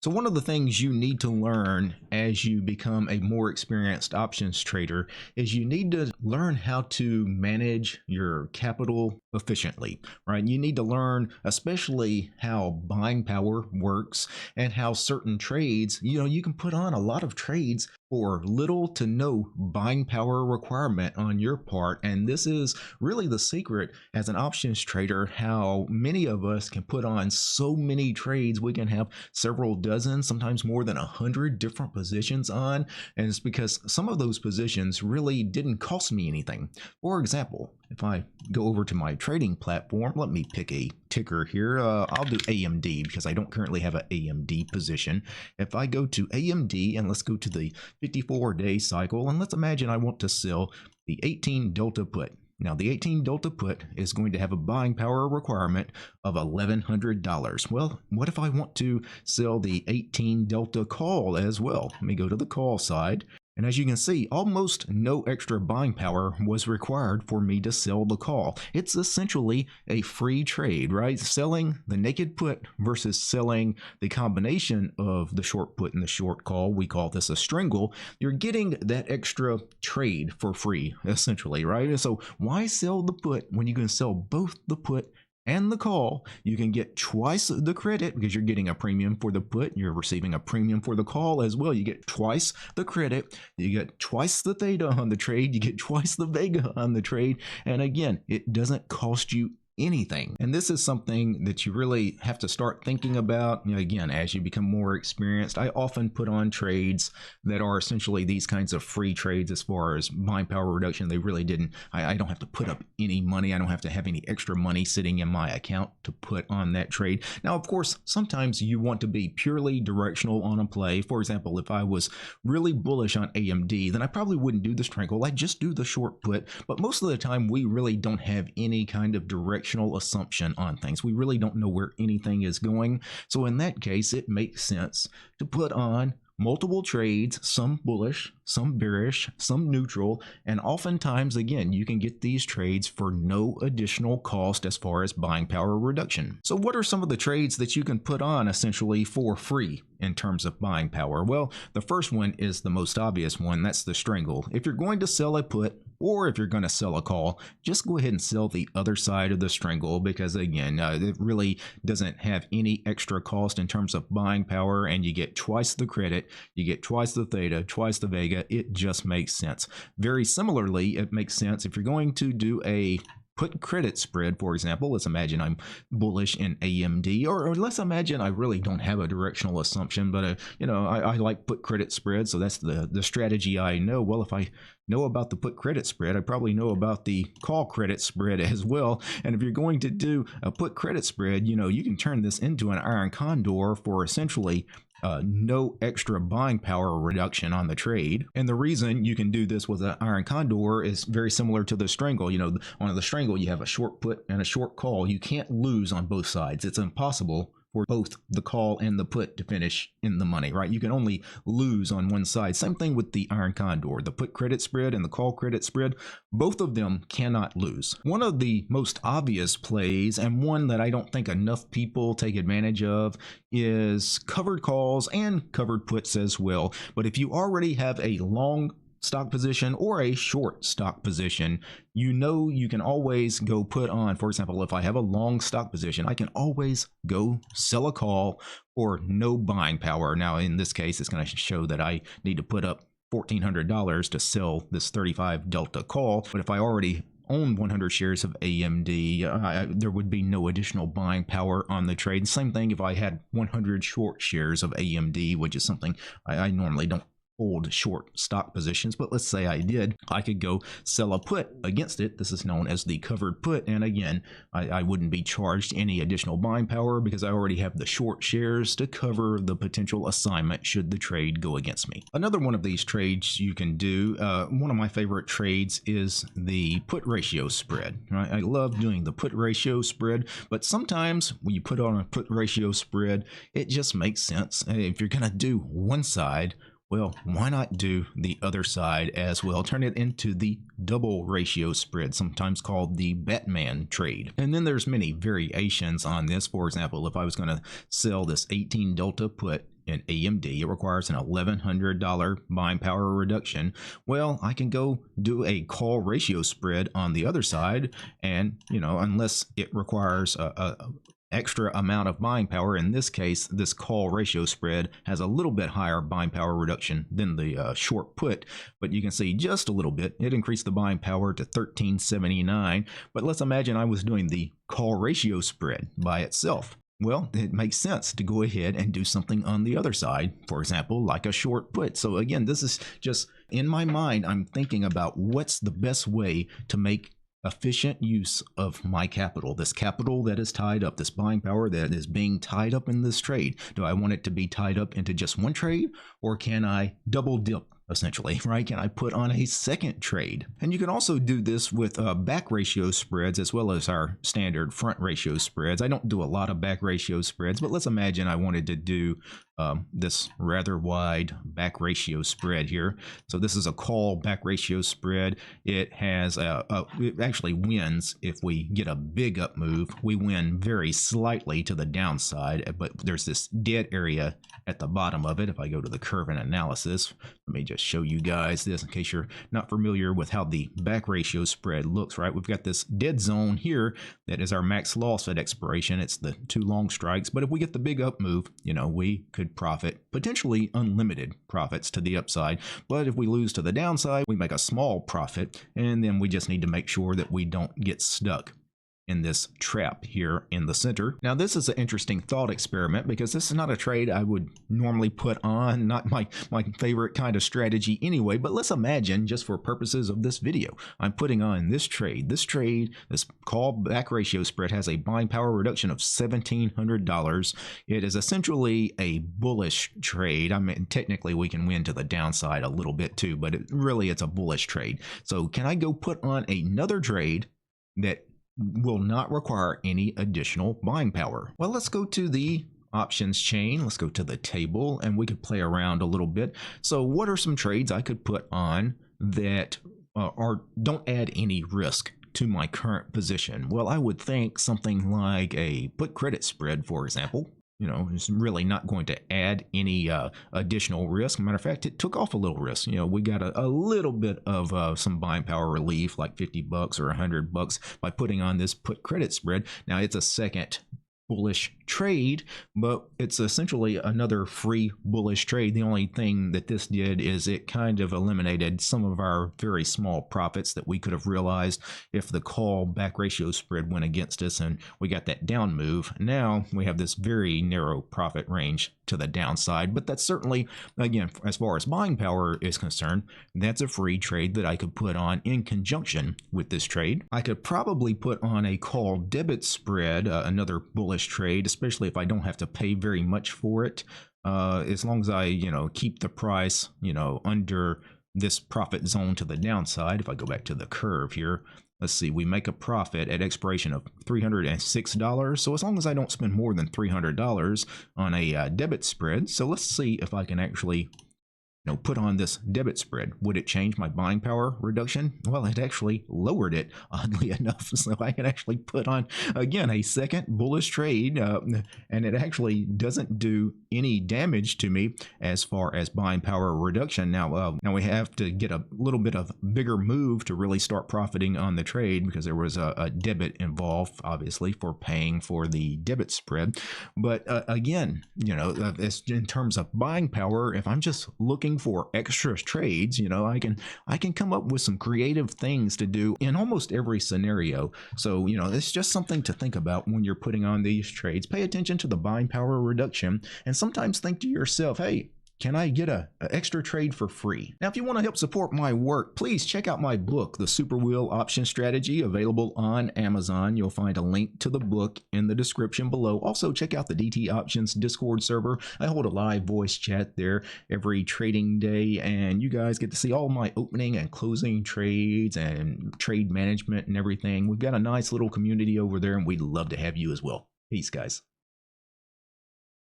So one of the things you need to learn as you become a more experienced options trader is you need to learn how to manage your capital efficiently, right? You need to learn especially how buying power works and how certain trades, you can put on a lot of trades for little to no buying power requirement on your part. And this is really the secret as an options trader, how many of us can put on so many trades. We can have several dozen, sometimes more than 100 different positions on. And it's because some of those positions really didn't cost me anything. For example, if I go over to my trading platform, let me pick a ticker here. I'll do AMD because I don't currently have an AMD position. If I go to AMD and let's go to the 54-day cycle, and let's imagine I want to sell the 18 Delta put. Now, the 18 Delta put is going to have a buying power requirement of $1,100. Well, what if I want to sell the 18 Delta call as well? Let me go to the call side. And as you can see, almost no extra buying power was required for me to sell the call. It's essentially a free trade, right? Selling the naked put versus selling the combination of the short put and the short call. We call this a strangle. You're getting that extra trade for free, essentially, right? And so why sell the put when you can sell both the put and the call? You can get twice the credit because you're getting a premium for the put. You're receiving a premium for the call as well. You get twice the credit. You get twice the theta on the trade. You get twice the vega on the trade. And again, it doesn't cost you anything. And this is something that you really have to start thinking about, again, as you become more experienced. I often put on trades that are essentially these kinds of free trades as far as buying power reduction. They really didn't, I don't have to put up any money. I don't have to have any extra money sitting in my account to put on that trade. Now, of course, sometimes you want to be purely directional on a play. For example, if I was really bullish on AMD, then I probably wouldn't do the strangle. I'd just do the short put. But most of the time, we really don't have any kind of direction assumption on things. We really don't know where anything is going. So in that case, it makes sense to put on multiple trades, some bullish, some bearish, some neutral, and oftentimes, again, you can get these trades for no additional cost as far as buying power reduction. So what are some of the trades that you can put on essentially for free in terms of buying power? Well, the first one is the most obvious one. That's the strangle. If you're going to sell a put or if you're going to sell a call, just go ahead and sell the other side of the strangle because, again, it really doesn't have any extra cost in terms of buying power, and you get twice the credit, you get twice the theta, twice the vega. It just makes sense. Very similarly, it makes sense if you're going to do a put credit spread. For example, let's imagine I'm bullish in AMD, or let's imagine I really don't have a directional assumption, but I like put credit spread, so that's the strategy I know. Well, if I know about the put credit spread, I probably know about the call credit spread as well. And if you're going to do a put credit spread, you can turn this into an iron condor for essentially no extra buying power reduction on the trade. And the reason you can do this with an iron condor is very similar to the strangle. On the strangle, you have a short put and a short call. You can't lose on both sides. It's impossible for both the call and the put to finish in the money, right? You can only lose on one side. Same thing with the iron condor, the put credit spread and the call credit spread. Both of them cannot lose. One of the most obvious plays, and one that I don't think enough people take advantage of, is covered calls and covered puts as well. But if you already have a long stock position or a short stock position, you can always go put on. For example, if I have a long stock position, I can always go sell a call for no buying power. Now, in this case, it's going to show that I need to put up $1,400 to sell this 35 Delta call. But if I already own 100 shares of AMD, there would be no additional buying power on the trade. Same thing if I had 100 short shares of AMD, which is something I normally don't hold short stock positions, but let's say I did, I could go sell a put against it. This is known as the covered put, and again, I wouldn't be charged any additional buying power because I already have the short shares to cover the potential assignment should the trade go against me. Another one of these trades you can do, one of my favorite trades is the put ratio spread. Right? I love doing the put ratio spread, but sometimes when you put on a put ratio spread, it just makes sense. If you're gonna do one side, well, why not do the other side as well? Turn it into the double ratio spread, sometimes called the Batman trade. And then there's many variations on this. For example, if I was going to sell this 18 Delta put in AMD, it requires an $1,100 buying power reduction. Well, I can go do a call ratio spread on the other side, and unless it requires a extra amount of buying power. In this case, this call ratio spread has a little bit higher buying power reduction than the short put, but you can see just a little bit. It increased the buying power to 1379. But let's imagine I was doing the call ratio spread by itself. Well, it makes sense to go ahead and do something on the other side, for example, like a short put. So again, this is just in my mind, I'm thinking about what's the best way to make efficient use of my capital, this capital that is tied up, this buying power that is being tied up in this trade. Do I want it to be tied up into just one trade, or can I double dip? Essentially, right? Can I put on a second trade? And you can also do this with back ratio spreads as well as our standard front ratio spreads. I don't do a lot of back ratio spreads, but let's imagine I wanted to do this rather wide back ratio spread here. So this is a call back ratio spread. It has it actually wins if we get a big up move. We win very slightly to the downside, but there's this dead area at the bottom of it. If I go to the curve and analysis, let me just show you guys this in case you're not familiar with how the back ratio spread looks, right? We've got this dead zone here that is our max loss at expiration. It's the two long strikes, but if we get the big up move, we could profit, potentially unlimited profits to the upside. But if we lose to the downside, we make a small profit, and then we just need to make sure that we don't get stuck in this trap here in the center. Now, this is an interesting thought experiment because this is not a trade I would normally put on, not my favorite kind of strategy anyway, but let's imagine, just for purposes of this video, I'm putting on this trade. This call back ratio spread has a buying power reduction of $1,700. It is essentially a bullish trade. I mean, technically we can win to the downside a little bit too, but it's a bullish trade. So can I go put on another trade that will not require any additional buying power? Well, let's go to the options chain. Let's go to the table and we could play around a little bit. So what are some trades I could put on that don't add any risk to my current position? Well, I would think something like a put credit spread, for example. It's really not going to add any additional risk. Matter of fact, it took off a little risk. We got a little bit of some buying power relief, like $50 or $100 by putting on this put credit spread. Now, it's a second bullish trade, but it's essentially another free bullish trade. The only thing that this did is it kind of eliminated some of our very small profits that we could have realized if the call back ratio spread went against us and we got that down move. Now we have this very narrow profit range to the downside, but that's certainly, again, as far as buying power is concerned, that's a free trade that I could put on in conjunction with this trade. I could probably put on a call debit spread, another bullish trade, especially if I don't have to pay very much for it, as long as I keep the price under this profit zone to the downside. If I go back to the curve here, let's see, we make a profit at expiration of $306. So as long as I don't spend more than $300 on a debit spread. So let's see if I can actually put on this debit spread. Would it change my buying power reduction? Well, it actually lowered it, oddly enough. So I can actually put on, again, a second bullish trade, and it actually doesn't do any damage to me as far as buying power reduction. Now we have to get a little bit of bigger move to really start profiting on the trade, because there was a debit involved, obviously, for paying for the debit spread. But again, it's in terms of buying power, if I'm just looking for extra trades, I can come up with some creative things to do in almost every scenario. So it's just something to think about when you're putting on these trades. Pay attention to the buying power reduction, and sometimes think to yourself, hey, can I get an extra trade for free? Now, if you want to help support my work, please check out my book, The Super Wheel Option Strategy, available on Amazon. You'll find a link to the book in the description below. Also, check out the DT Options Discord server. I hold a live voice chat there every trading day, and you guys get to see all my opening and closing trades and trade management and everything. We've got a nice little community over there, and we'd love to have you as well. Peace, guys.